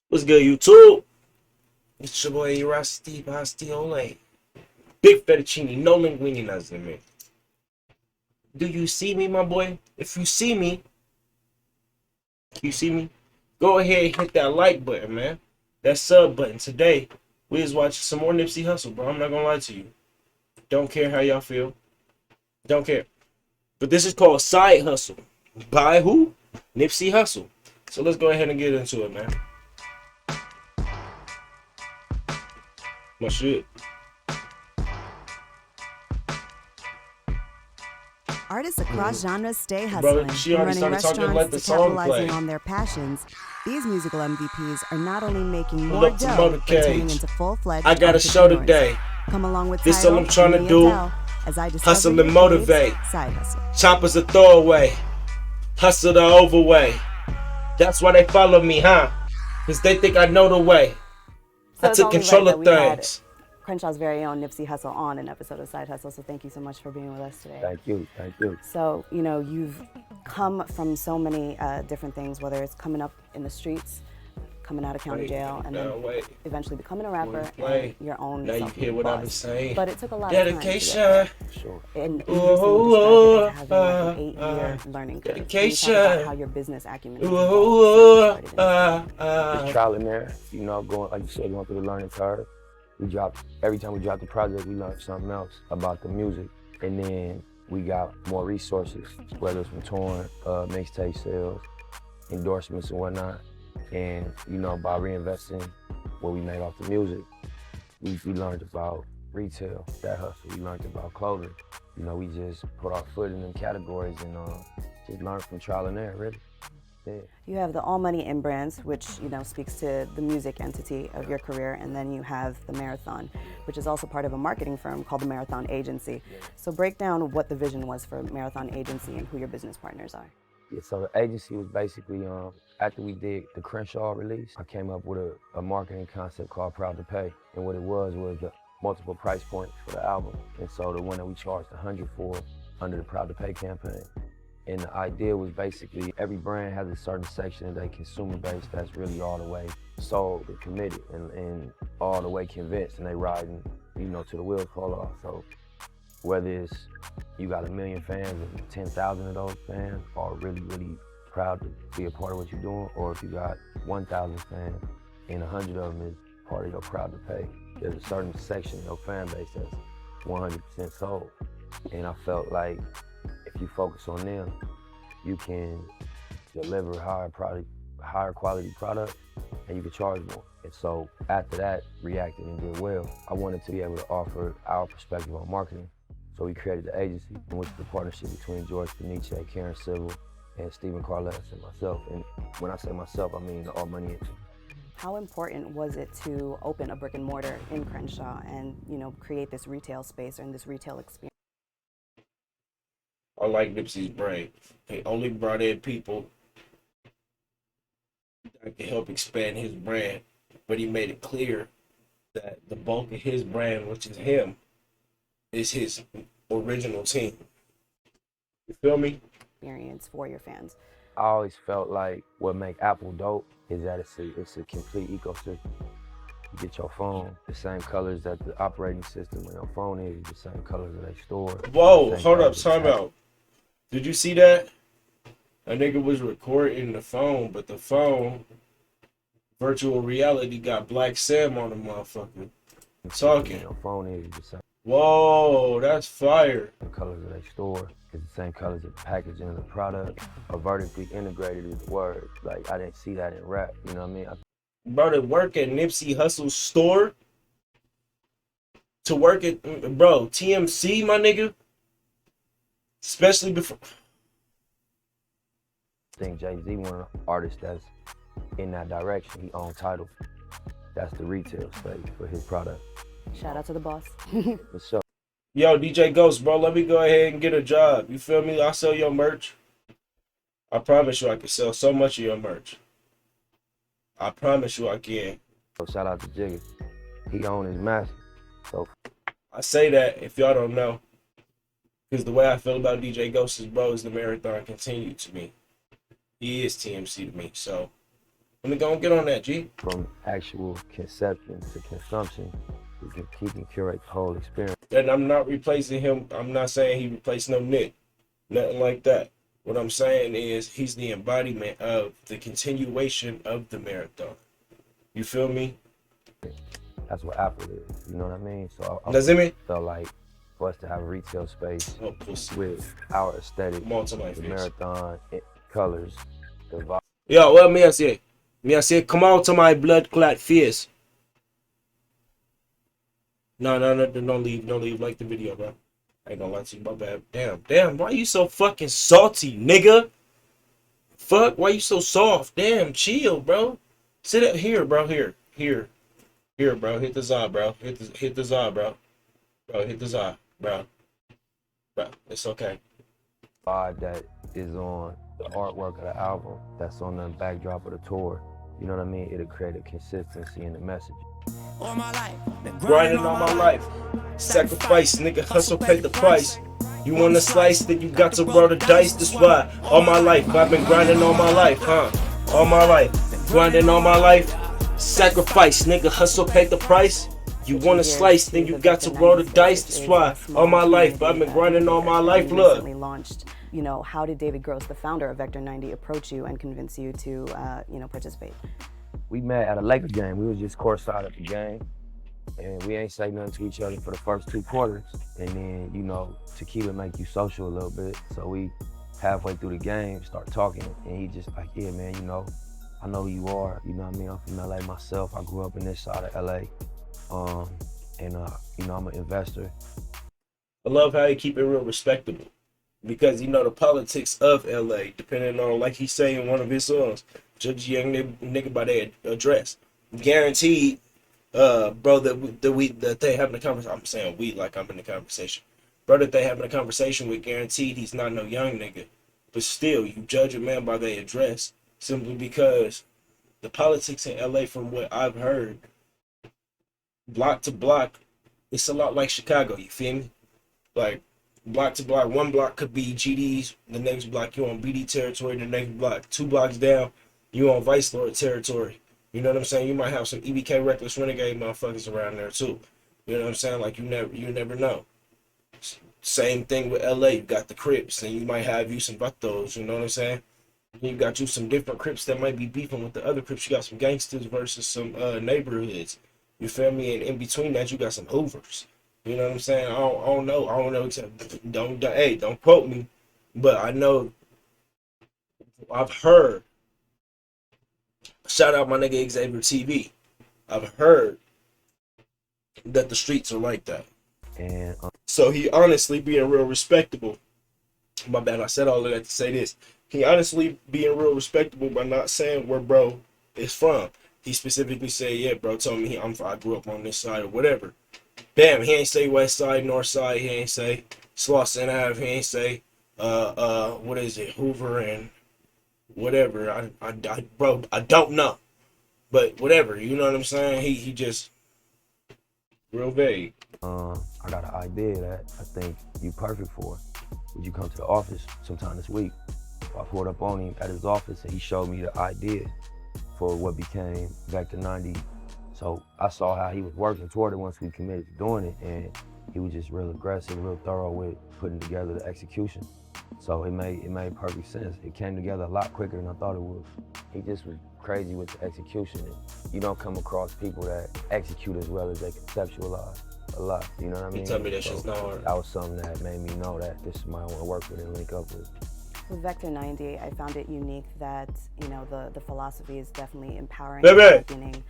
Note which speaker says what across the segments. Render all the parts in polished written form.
Speaker 1: What's good, YouTube? It's your boy Rusty Bastiole. Big fettuccine, no linguine, nothing, man. Do you see me, my boy? If you see me, go ahead and hit that like button, man. That sub button. Today, we is watching some more Nipsey Hussle, bro. I'm not gonna lie to you. Don't care how y'all feel. Don't care. But this is called Side Hustle. By who? Nipsey Hussle. So let's go ahead and get into it, man. My shit.
Speaker 2: Artists across genres stay
Speaker 1: Brother,
Speaker 2: hustling,
Speaker 1: she
Speaker 2: from
Speaker 1: already
Speaker 2: running
Speaker 1: started talking, let
Speaker 2: restaurants
Speaker 1: the
Speaker 2: to
Speaker 1: song
Speaker 2: capitalizing
Speaker 1: play.
Speaker 2: on their passions. These musical MVPs are not only making more
Speaker 1: Look to
Speaker 2: dough,
Speaker 1: Motor
Speaker 2: but turning
Speaker 1: Cage.
Speaker 2: into full-fledged
Speaker 1: I got a show
Speaker 2: entrepreneurs.
Speaker 1: today.
Speaker 2: Come along with
Speaker 1: This all
Speaker 2: Tidal
Speaker 1: I'm trying to
Speaker 2: and
Speaker 1: do.
Speaker 2: Tell as I discover
Speaker 1: Hustle
Speaker 2: your
Speaker 1: and motivate.
Speaker 2: faves, Side Hustle.
Speaker 1: Choppers a throwaway. Hustle the overway. That's why they follow me, huh? Cause they think I know the way.
Speaker 2: So
Speaker 1: I
Speaker 2: it's
Speaker 1: took
Speaker 2: only
Speaker 1: control
Speaker 2: right
Speaker 1: of
Speaker 2: that we had
Speaker 1: things.
Speaker 2: Crenshaw's very own Nipsey Hussle on an episode of Side Hustle, so thank you so much for being with us today.
Speaker 3: Thank you.
Speaker 2: So, you've come from so many different things, whether it's coming up in the streets, coming out of county jail, and then eventually becoming a rapper and your own
Speaker 1: Now you hear what I've been
Speaker 2: boss.
Speaker 1: saying.
Speaker 2: But it took a lot
Speaker 1: Dedication.
Speaker 2: of time to get there.
Speaker 3: Sure.
Speaker 2: And you recently described it as having like an 8-year learning curve.
Speaker 1: Dedication.
Speaker 2: Can you talk about how your business acumen has evolved since you started in this?
Speaker 3: It's trial and error, going, like you said, going through the learning curve. Every time we dropped the project, we learned something else about the music. And then we got more resources, whether it's from touring, mixtape sales, endorsements and whatnot. And, by reinvesting what we made off the music, we learned about retail, that hustle. We learned about clothing. We just put our foot in them categories and just learned from trial and error, really. Yeah.
Speaker 2: You have the All Money In brands, which speaks to the music entity of your career, and then you have the Marathon, which is also part of a marketing firm called the Marathon Agency. So break down what the vision was for Marathon Agency and who your business partners are.
Speaker 3: Yeah, so the agency was basically, after we did the Crenshaw release, I came up with a marketing concept called Proud to Pay. And what it was the multiple price points for the album. And so the one that we charged 100 for under the Proud to Pay campaign. And the idea was basically every brand has a certain section of their consumer base that's really all the way sold and committed and all the way convinced, and they riding, to the wheels fall off. So whether it's you got 1 million fans and 10,000 of those fans are really, really proud to be a part of what you're doing, or if you got 1,000 fans and 100 of them is part of your Proud to Pay, there's a certain section of your fan base that's 100% sold. And I felt like if you focus on them, you can deliver higher quality product, and you can charge more. And so after that reacted and did well, I wanted to be able to offer our perspective on marketing. So we created the agency, which is the partnership between George Peniche, Karen Civil, and Stephen Carles and myself. And when I say myself, I mean the All Money In.
Speaker 2: How important was it to open a brick and mortar in Crenshaw and create this retail space and this retail experience?
Speaker 1: I like Nipsey's brand. They only brought in people that can help expand his brand, but he made it clear that the bulk of his brand, which is him, is his original team. You feel me?
Speaker 2: Experience for your fans.
Speaker 3: I always felt like what make Apple dope is that it's a complete ecosystem. You get your phone, the same colors that the operating system on your phone is, the same colors that they store.
Speaker 1: Whoa, hold up, time out. Did you see that? A nigga was recording the phone, but the phone, virtual reality, got Black Sam on the motherfucker. Talking.
Speaker 3: Your phone is the same.
Speaker 1: Whoa, that's fire.
Speaker 3: The colors that they store is the same colors that the packaging of the product are vertically integrated is the word. Like, I didn't see that in rap, you know what I mean?
Speaker 1: Bro, to work at Nipsey Hussle's store, to work at, bro, TMC, my nigga, especially before.
Speaker 3: I think Jay-Z one of the artists that's in that direction. He owns Tidal. That's the retail space for his product.
Speaker 2: Shout out to the boss.
Speaker 3: For sure.
Speaker 1: Yo, DJ Ghost, bro, let me go ahead and get a job. You feel me? I'll sell your merch. I promise you I can sell so much of your merch. I promise you I can.
Speaker 3: So shout out to Jigga. He owns his master. So
Speaker 1: I say that if y'all don't know, because the way I feel about DJ Ghost is, bro, is the marathon continued to me. He is TMC to me. So Let me go and get on that, G.
Speaker 3: From actual conception to consumption, we can keep and curate the whole experience.
Speaker 1: And I'm not replacing him. I'm not saying he replaced no Nick. Nothing like that. What I'm saying is he's the embodiment of the continuation of the marathon. You feel me?
Speaker 3: That's what Apple is. You know what I mean? So I
Speaker 1: Does it mean?
Speaker 3: felt like for us to have a retail space
Speaker 1: Oh, pussy.
Speaker 3: with our aesthetic,
Speaker 1: Come on to my
Speaker 3: the
Speaker 1: face.
Speaker 3: marathon colors, the vibe.
Speaker 1: Yo, what me I say? Me I say, come out to my blood clot face. No, don't leave. Like the video, bro. I ain't gonna lie to you, my bad. Damn, why you so fucking salty, nigga? Fuck, why you so soft? Damn, chill, bro. Sit up here, bro. Here, bro. Hit the za, bro. Hit the za, bro. Bro, hit the za, bro. Bro, it's okay.
Speaker 3: Vibe that is on the artwork of the album, that's on the backdrop of the tour. You know what I mean? It'll create a consistency in the message.
Speaker 4: All my life,
Speaker 1: Grinding all my life. Sacrifice, nigga, hustle, pay the price. You want a slice, then you got to roll the dice. That's why all my life, I've been grinding all my life, huh? All my life, grinding all my life. Sacrifice, nigga, hustle, pay the price. You want a slice, then you got to roll the dice. That's why all my life, I've been grinding all my life, look.
Speaker 2: Recently launched. You know, how did David Gross, the founder of Vector 90, approach you and convince you to, participate?
Speaker 3: We met at a Lakers game. We was just courtside at the game, and we ain't say nothing to each other for the first 2 quarters. And then, you know, tequila make you social a little bit. So we, halfway through the game, start talking, and he just like, yeah, man, you know, I know who you are. You know what I mean? I'm from LA myself. I grew up in this side of LA. You know, I'm an investor.
Speaker 1: I love how he keep it real respectable. Because, you know, the politics of LA, depending on, like he say in one of his songs, judge a young nigga by their address. Guaranteed, bro, that they having a conversation. I'm saying we like I'm in the conversation. Bro, that they having a conversation with, guaranteed he's not no young nigga. But still, you judge a man by their address simply because the politics in LA, from what I've heard, block to block, it's a lot like Chicago, you feel me? Like, block to block, one block could be GD's, the next block you on BD territory, the next block 2 blocks down you on Vice Lord territory. You know what I'm saying? You might have some EBK Reckless Renegade motherfuckers around there too. You know what I'm saying? Like you never know. Same thing with LA. You got the Crips, and you might have you some Vatos. You know what I'm saying? You got you some different Crips that might be beefing with the other Crips. You got some gangsters versus some neighborhoods. You feel me? And in between that, you got some Hoovers. You know what I'm saying? I don't know. Except don't quote me, but I know. I've heard. Shout out my nigga Xavier TV. I've heard that the streets are like that.
Speaker 3: And
Speaker 1: So he honestly being real respectable. My bad, I said all of that to say this. He honestly being real respectable by not saying where bro is from. He specifically said, yeah, bro told me I grew up on this side or whatever. Bam, he ain't say west side, north side, he ain't say Slauson Ave, he ain't say what is it, Hoover and whatever. Bro, I don't know. But whatever, you know what I'm saying? He just real vague.
Speaker 3: I got an idea that I think you perfect for. Would you come to the office sometime this week? I pulled up on him at his office and he showed me the idea for what became Vector 90. So I saw how he was working toward it once we committed to doing it, and he was just real aggressive, real thorough with putting together the execution. So it made perfect sense. It came together a lot quicker than I thought it would. He just was crazy with the execution. And you don't come across people that execute as well as they conceptualize a lot. You know what I mean?
Speaker 1: Tell me that shit's not hard.
Speaker 3: That was something that made me know that this is somebody I want to work with and link up with.
Speaker 2: With Vector 90, I found it unique that, you know, the philosophy is definitely empowering
Speaker 1: Baby.
Speaker 2: and championing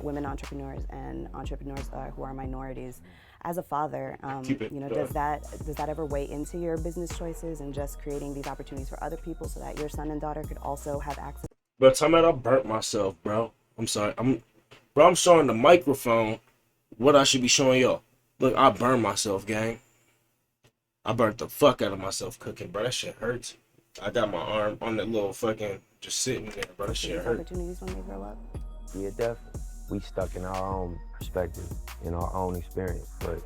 Speaker 2: women entrepreneurs and entrepreneurs who are minorities. As a father, you know, does that ever weigh into your business choices and just creating these opportunities for other people so that your son and daughter could also have access?
Speaker 1: Bro, time out, I burnt myself, bro. I'm sorry. I'm showing the microphone what I should be showing y'all. Look, I burned myself, gang. I burnt the fuck out of myself cooking, bro. That shit hurts. I got my arm on that little fucking just sitting there, bro. That shit hurt.
Speaker 2: Opportunities when they grow up.
Speaker 3: Yeah, definitely. We stuck in our own perspective, in our own experience, but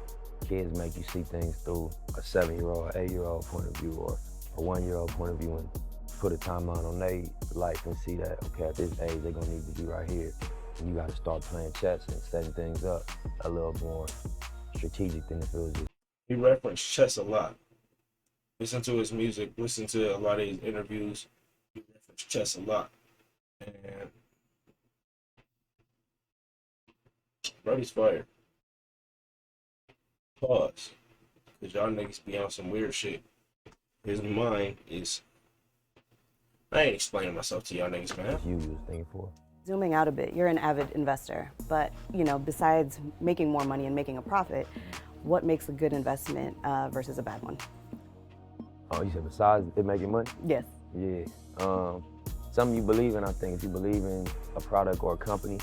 Speaker 3: kids make you see things through a 7-year-old, 8-year-old point of view, or a 1-year-old point of view, and put a timeline on their life and see that, okay, at this age, they're gonna need to be right here. And you gotta start playing chess and setting things up a little more strategic than if it was just.
Speaker 1: He referenced chess a lot. Listen to his music, listen to a lot of his interviews. He referenced chess a lot. And Brody's fired. Pause. Cause y'all niggas be on some weird shit. His mind is. I ain't explaining myself to y'all niggas, man.
Speaker 3: You was thinking for.
Speaker 2: Zooming out a bit, you're an avid investor, but besides making more money and making a profit, what makes a good investment versus a bad one?
Speaker 3: Oh, you said besides it making money?
Speaker 2: Yes.
Speaker 3: Yeah. Something you believe in, I think. If you believe in a product or a company,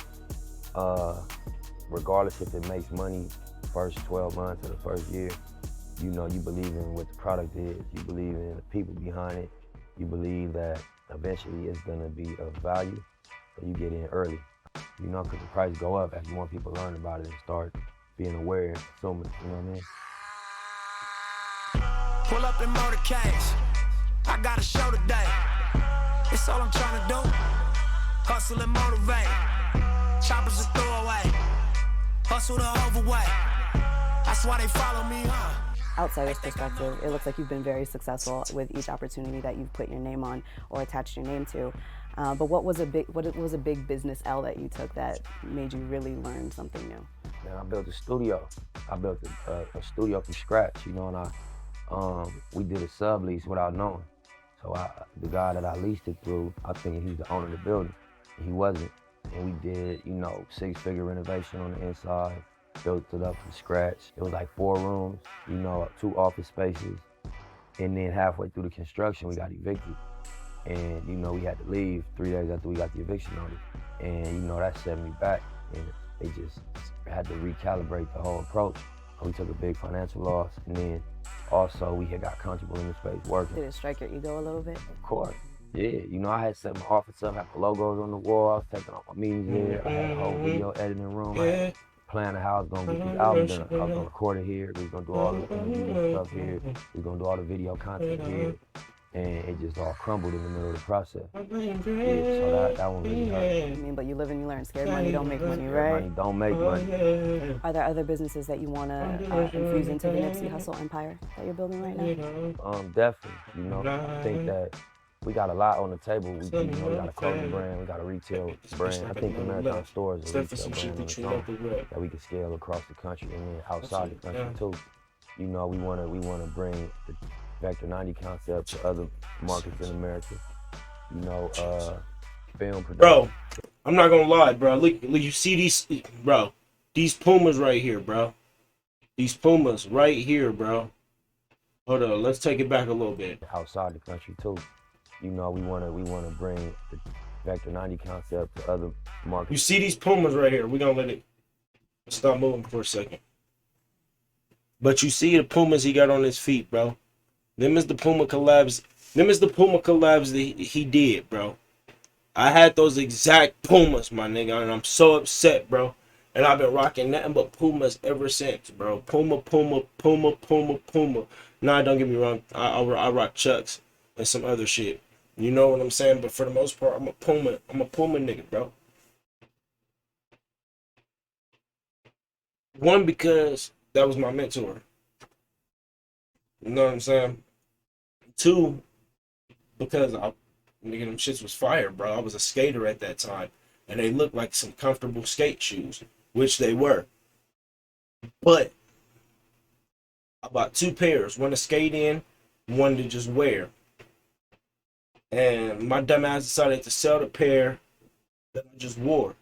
Speaker 3: regardless if it makes money first 12 months or the first year, you believe in what the product is, you believe in the people behind it, you believe that eventually it's gonna be of value, so you get in early. Because the price go up as more people learn about it and start being aware and consuming, you know what I mean?
Speaker 4: Pull up in motorcades, I got a show today. It's all I'm trying to do, hustle and motivate. Choppers a throwaway, hustle the overweight. That's why they follow me, huh?
Speaker 2: Outsider's perspective, it looks like you've been very successful with each opportunity that you've put your name on or attached your name to. But what was a big business L that you took that made you really learn something new?
Speaker 3: Man, I built a studio. I built a studio from scratch, and we did a sublease without knowing. So the guy that I leased it through, I think he's the owner of the building. He wasn't. And we did, 6-figure renovation on the inside, built it up from scratch. It was like 4 rooms, 2 office spaces. And then halfway through the construction, we got evicted. And, we had to leave 3 days after we got the eviction notice. And, that set me back. And they just had to recalibrate the whole approach. We took a big financial loss. And then also we had got comfortable in the space working.
Speaker 2: Did it strike your ego a little bit?
Speaker 3: Of course. Yeah, I had set my office up, had the logos on the wall, I was taking all my meetings there. I had a whole video editing room. I had planned how I was gonna get the album done. I was gonna record it here. We was gonna do all the interview stuff here. We was gonna do all the video content here. And it just all crumbled in the middle of the process. Yeah, so that one really hurt.
Speaker 2: But you live and you learn. Scared money don't make money, right?
Speaker 3: Money don't make money.
Speaker 2: Are there other businesses that you want to infuse into the Nipsey Hussle empire that you're building right now?
Speaker 3: Definitely. I think that we got a lot on the table. We got a clothing brand, we got a retail brand. I think the Marathon Store is a retail brand on its own that we can scale across the country and then outside the country too. We wanna bring the Vector 90 concept to other markets in America. Film production.
Speaker 1: Bro, I'm not gonna lie, bro. Look, you see these, bro. These Pumas right here, bro. These Pumas right here, bro. Hold on, let's take it back a little bit.
Speaker 3: Outside the country too. We wanna bring the Vector 90 concept to other markets.
Speaker 1: You see these Pumas right here. We're gonna let it stop moving for a second. But you see the Pumas he got on his feet, bro. Them is the Puma collabs. Them is the Puma collabs that he did, bro. I had those exact Pumas, my nigga, and I'm so upset, bro. And I've been rocking nothing but Pumas ever since, bro. Puma. Nah, don't get me wrong. I rock Chucks and some other shit. You know what I'm saying? But for the most part, I'm a Puma nigga, bro. One, because that was my mentor. You know what I'm saying? 2, because nigga, them shits was fire, bro. I was a skater at that time, and they looked like some comfortable skate shoes, which they were. But I bought 2 pairs, one to skate in, one to just wear. And my dumb ass decided to sell the pair that I just wore,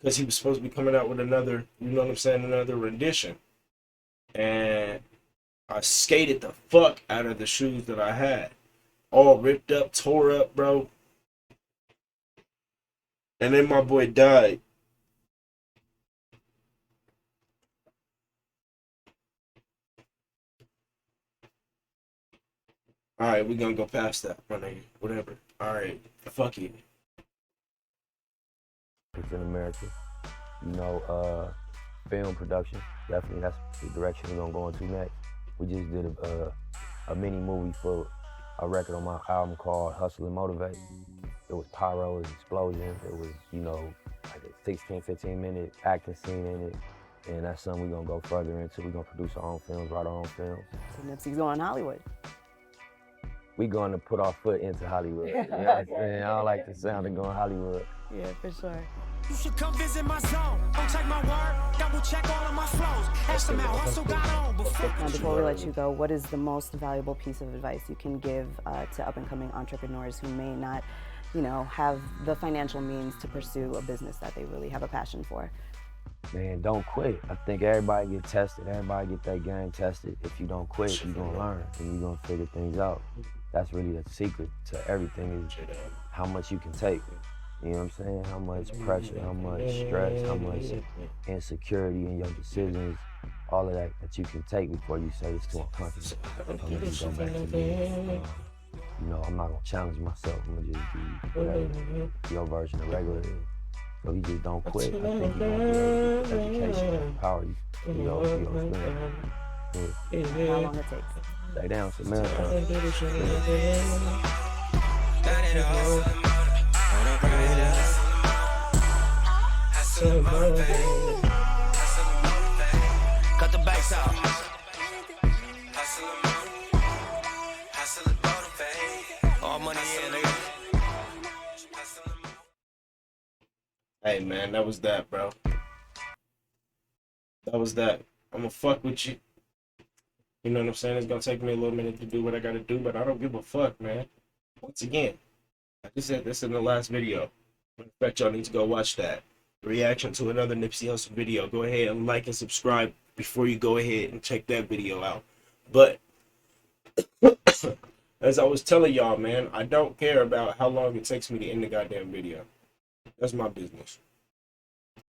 Speaker 1: because he was supposed to be coming out with another, you know what I'm saying, another rendition. And I skated the fuck out of the shoes that I had. All ripped up, tore up, bro. And then my boy died. Alright, we're gonna go past that, my nigga. Whatever. Alright, fuck it.
Speaker 3: It's in America. Film production. Definitely that's the direction we're gonna go into next. We just did a mini movie for a record on my album called Hustle and Motivate. It was pyro, it was explosions, it was, you know, like a 16, 15-minute acting scene in it. And that's something we're gonna go further into. We're gonna produce our own films, write our own films.
Speaker 2: So Nipsey's going Hollywood.
Speaker 3: We're gonna put our foot into Hollywood. You know what I'm saying? I don't like the sound of going Hollywood.
Speaker 2: Yeah, for sure.
Speaker 4: You should come visit my zone. Don't take my word. Double check all of my flows. Ask them how Hussle got on
Speaker 2: Now, before we let you go, what is the most valuable piece of advice you can give to up-and-coming entrepreneurs who may not, you know, have the financial means to pursue a business that they really have a passion for?
Speaker 3: Man, don't quit. I think everybody get tested. Everybody get their game tested. If you don't quit, you're gonna learn and you're gonna figure things out. That's really the secret to everything is how much you can take. You know what I'm saying? How much pressure, how much stress, how much insecurity in your decisions, all of that you can take before you say it's too uncomfortable. I'm gonna just go back to me. You know, I'm not gonna challenge myself. I'm gonna just be whatever your version of regular is. So you just don't quit. I think you're gonna be able to get education and empower you in your experience. Yeah.
Speaker 2: How long it takes?
Speaker 3: Stay down, it's a marathon.
Speaker 4: Cut the bass out. All money in, nigga.
Speaker 1: Hey man, that was that, bro. That was that. I'm gonna fuck with you. You know what I'm saying? It's gonna take me a little minute to do what I gotta do, but I don't give a fuck, man. Once again, I just said this in the last video. In fact, y'all need to go watch that. Reaction to another Nipsey Hussle video. Go ahead and like and subscribe before you go ahead and check that video out. But as I was telling y'all, man, I don't care about how long it takes me to end the goddamn video. That's my business.